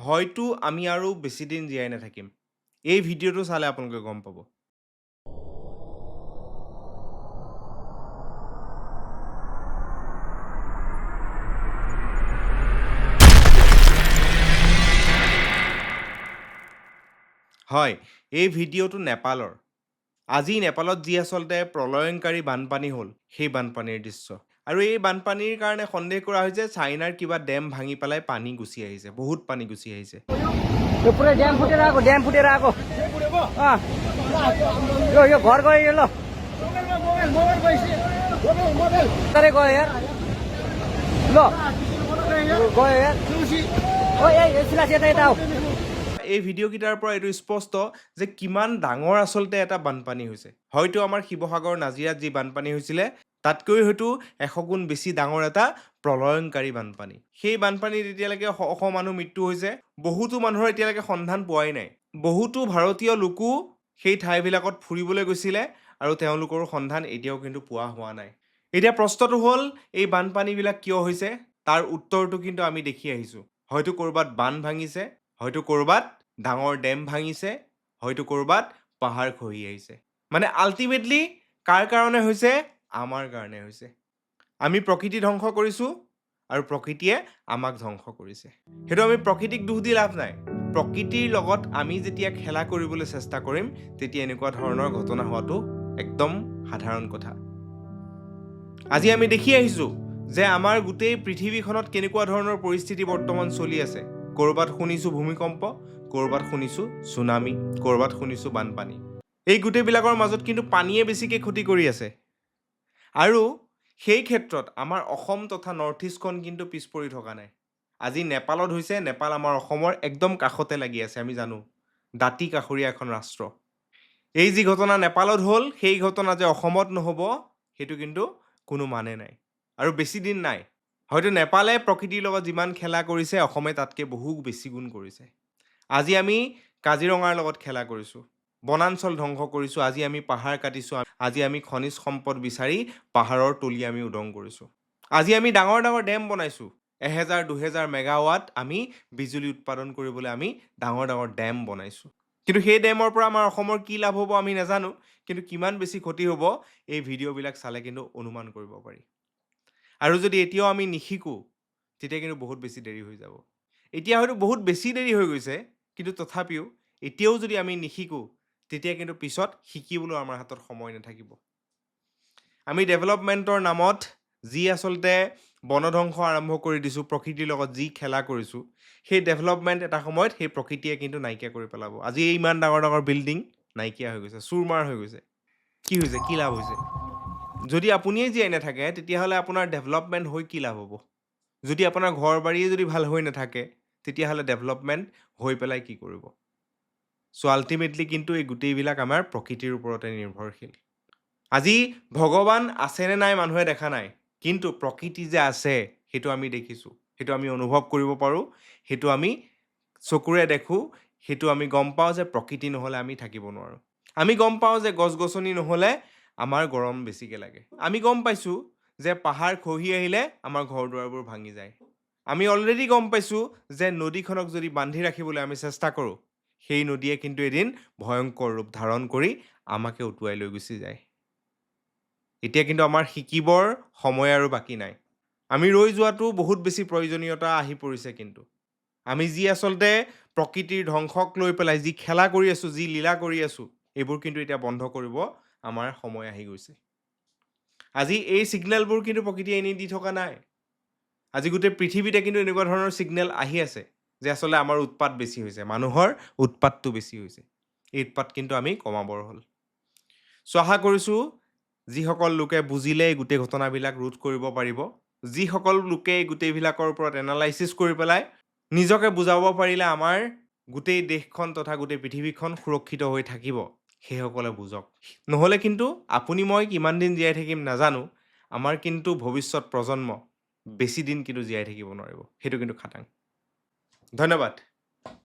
হয়তো আমি আৰু বেছি দিন জীয়াই নাথাকিম। এই ভিডিঅ'টো চালে আপোনালোকে গম পাব। হয়, এই ভিডিঅ'টো নেপালৰ। আজি নেপালত যি আচলতে প্ৰলয়ংকাৰী বানপানী হ'ল, সেই বানপানীৰ দৃশ্য। আৰু এই বানপানীৰ কাৰণে সন্দেহ কৰা হৈছে চাইনাৰ কিবা ডেম ভাঙি পেলাই পানী গুচি আহিছে, বহুত পানী গুচি আহিছে। यो पुरै ड्याम फुटेर आएको यो यो घर गयो यो ल तरै गयो यार ल गयो यार ओ यसलाई चाहिँ यता आऊ এই ভিডিঅ'কেইটাৰ পৰা এইটো স্পষ্ট যে কিমান ডাঙৰ আচলতে এটা বানপানী হৈছে। হয়তো আমাৰ শিৱসাগৰ নাজিৰাত যি বানপানী হৈছিলে তাতকৈ হয়তো 100 গুণ বেছি ডাঙৰ এটা প্ৰলয়ংকাৰী বানপানী। সেই বানপানীত এতিয়ালৈকে শ মানুহ মৃত্যু হৈছে, বহুতো মানুহৰ এতিয়ালৈকে সন্ধান পোৱাই নাই। বহুতো ভাৰতীয় লোকো সেই ঠাইবিলাকত ফুৰিবলৈ গৈছিলে আৰু তেওঁলোকৰ সন্ধান এতিয়াও কিন্তু পোৱা হোৱা নাই। এতিয়া প্ৰশ্নটো হ'ল এই বানপানীবিলাক কিয় হৈছে, তাৰ উত্তৰটো কিন্তু আমি দেখি আহিছোঁ। হয়তো ক'ৰবাত বান্ধ ভাঙিছে, হয়তো ক'ৰবাত ডাঙৰ ডেম ভাঙিছে, হয়তো ক'ৰবাত পাহাৰ খহি আহিছে। মানে আল্টিমেটলি কাৰ কাৰণে হৈছে? আমাৰ কাৰণে হৈছে। আমি প্ৰকৃতি ধ্বংস কৰিছোঁ আৰু প্ৰকৃতিয়ে আমাক ধ্বংস কৰিছে। সেইটো আমি প্ৰকৃতিক দোষ দি লাভ নাই। প্ৰকৃতিৰ লগত আমি যেতিয়া খেলা কৰিবলৈ চেষ্টা কৰিম তেতিয়া এনেকুৱা ধৰণৰ ঘটনা হোৱাটো একদম সাধাৰণ কথা। আজি আমি দেখি আহিছোঁ যে আমাৰ গোটেই পৃথিৱীখনত কেনেকুৱা ধৰণৰ পৰিস্থিতি বৰ্তমান চলি আছে। ক'ৰবাত শুনিছোঁ ভূমিকম্প, ক'ৰবাত শুনিছোঁ চুনামি, ক'ৰবাত শুনিছোঁ বানপানী। এই গোটেইবিলাকৰ মাজত কিন্তু পানীয়ে বেছিকৈ ক্ষতি কৰি আছে। আৰু সেই ক্ষেত্ৰত আমাৰ অসম তথা নৰ্থ ইষ্টখন কিন্তু পিছ পৰি থকা নাই। আজি নেপালত হৈছে, নেপাল আমাৰ অসমৰ একদম কাষতে লাগি আছে, আমি জানো। দাঁতি কাষৰীয়া এখন ৰাষ্ট্ৰ। এই যি ঘটনা নেপালত হ'ল, সেই ঘটনা যে অসমত নহ'ব সেইটো কিন্তু কোনো মানে নাই। আৰু বেছি দিন নাই। হয়তো নেপালে প্ৰকৃতিৰ লগত যিমান খেলা কৰিছে, অসমে তাতকৈ বহু বেছি গুণ কৰিছে। আজি আমি কাজিৰঙাৰ লগত খেলা কৰিছোঁ, বনাঞ্চল ধ্বংস কৰিছোঁ, আজি আমি পাহাৰ কাটিছোঁ, আজি আমি খনিজ সম্পদ বিচাৰি পাহাৰৰ তলি আমি উদং কৰিছোঁ। আজি আমি ডাঙৰ ডাঙৰ ডেম বনাইছোঁ, 1000-2000 মেগাৱাট আমি বিজুলী উৎপাদন কৰিবলৈ আমি ডাঙৰ ডাঙৰ ডেম বনাইছোঁ। কিন্তু সেই ডেমৰ পৰা আমাৰ অসমৰ কি লাভ হ'ব আমি নাজানো, কিন্তু কিমান বেছি ক্ষতি হ'ব এই ভিডিঅ'বিলাক চালে কিন্তু অনুমান কৰিব পাৰি। আৰু যদি এতিয়াও আমি নিশিকোঁ তেতিয়া কিন্তু বহুত বেছি দেৰি হৈ যাব। এতিয়া হয়তো বহুত বেছি দেৰি হৈ গৈছে, কিন্তু তথাপিও এতিয়াও যদি আমি নিশিকোঁ তেতিয়া কিন্তু পিছত শিকিবলৈ আমাৰ হাতত সময় নাথাকিব। আমি ডেভেলপমেণ্টৰ নামত যি আচলতে বনধ্বংস আৰম্ভ কৰি দিছোঁ, প্ৰকৃতিৰ লগত যি খেলা কৰিছোঁ, সেই ডেভেলপমেণ্ট এটা সময়ত সেই প্ৰকৃতিয়ে কিন্তু নাইকিয়া কৰি পেলাব। আজি ইমান ডাঙৰ ডাঙৰ বিল্ডিং নাইকিয়া হৈ গৈছে, চুৰমাৰ হৈ গৈছে। কি হৈছে? কি লাভ হৈছে? যদি আপুনিয়ে জীয়াই নাথাকে তেতিয়াহ'লে আপোনাৰ ডেভেলপমেণ্ট হৈ কি লাভ হ'ব? যদি আপোনাৰ ঘৰ বাৰীয়ে যদি ভাল হৈ নাথাকে তেতিয়াহ'লে ডেভেলপমেণ্ট হৈ পেলাই কি কৰিব? চ' আল্টিমেটলি কিন্তু এই গোটেইবিলাক আমাৰ প্ৰকৃতিৰ ওপৰতে নিৰ্ভৰশীল। আজি ভগৱান আছেনে নাই মানুহে দেখা নাই, কিন্তু প্ৰকৃতি যে আছে সেইটো আমি দেখিছোঁ, সেইটো আমি অনুভৱ কৰিব পাৰোঁ, সেইটো আমি চকুৰে দেখোঁ, সেইটো আমি গম পাওঁ যে প্ৰকৃতি নহ'লে আমি থাকিব নোৱাৰোঁ। আমি গম পাওঁ যে গছ গছনি নহ'লে আমাৰ গৰম বেছিকৈ লাগে। আমি গম পাইছোঁ যে পাহাৰ খহি আহিলে আমাৰ ঘৰ দুৱাৰবোৰ ভাঙি যায়। আমি অলৰেডি গম পাইছোঁ যে নদীখনক যদি বান্ধি ৰাখিবলৈ আমি চেষ্টা কৰোঁ, সেই নদীয়ে কিন্তু এদিন ভয়ংকৰ ৰূপ ধাৰণ কৰি আমাকে উটুৱাই লৈ গুচি যায়। এতিয়া কিন্তু আমাৰ শিকিবৰ সময় আৰু বাকী নাই। আমি ৰৈ যোৱাটো বহুত বেছি প্ৰয়োজনীয়তা আহি পৰিছে। কিন্তু আমি যি আচলতে প্ৰকৃতিৰ ধ্বংসক লৈ পেলাই যি খেলা কৰি আছোঁ, যি লীলা কৰি আছোঁ, এইবোৰ কিন্তু এতিয়া বন্ধ কৰিব আমাৰ সময় আহি গৈছে। আজি এই ছিগনেলবোৰ কিন্তু প্ৰকৃতিয়ে এনেই দি থকা নাই। আজি গোটেই পৃথিৱীতে কিন্তু এনেকুৱা ধৰণৰ ছিগনেল আহি আছে যে আচলতে আমাৰ উৎপাত বেছি হৈছে, মানুহৰ উৎপাতটো বেছি হৈছে। এই উৎপাত কিন্তু আমি কমাবৰ হ'ল। চ' আশা কৰিছোঁ যিসকল লোকে বুজিলে এই গোটেই ঘটনাবিলাক ৰোধ কৰিব পাৰিব, যিসকল লোকে এই গোটেইবিলাকৰ ওপৰত এনালাইচিছ কৰি পেলাই নিজকে বুজাব পাৰিলে আমাৰ গোটেই দেশখন তথা গোটেই পৃথিৱীখন সুৰক্ষিত হৈ থাকিব, সেইসকলে বুজক। নহ'লে কিন্তু আপুনি মই কিমান দিন জীয়াই থাকিম নাজানো, আমাৰ কিন্তু ভৱিষ্যত প্ৰজন্ম বেছি দিন কিন্তু জীয়াই থাকিব নোৱাৰিব, সেইটো কিন্তু খাটাং। ধন্যবাদ।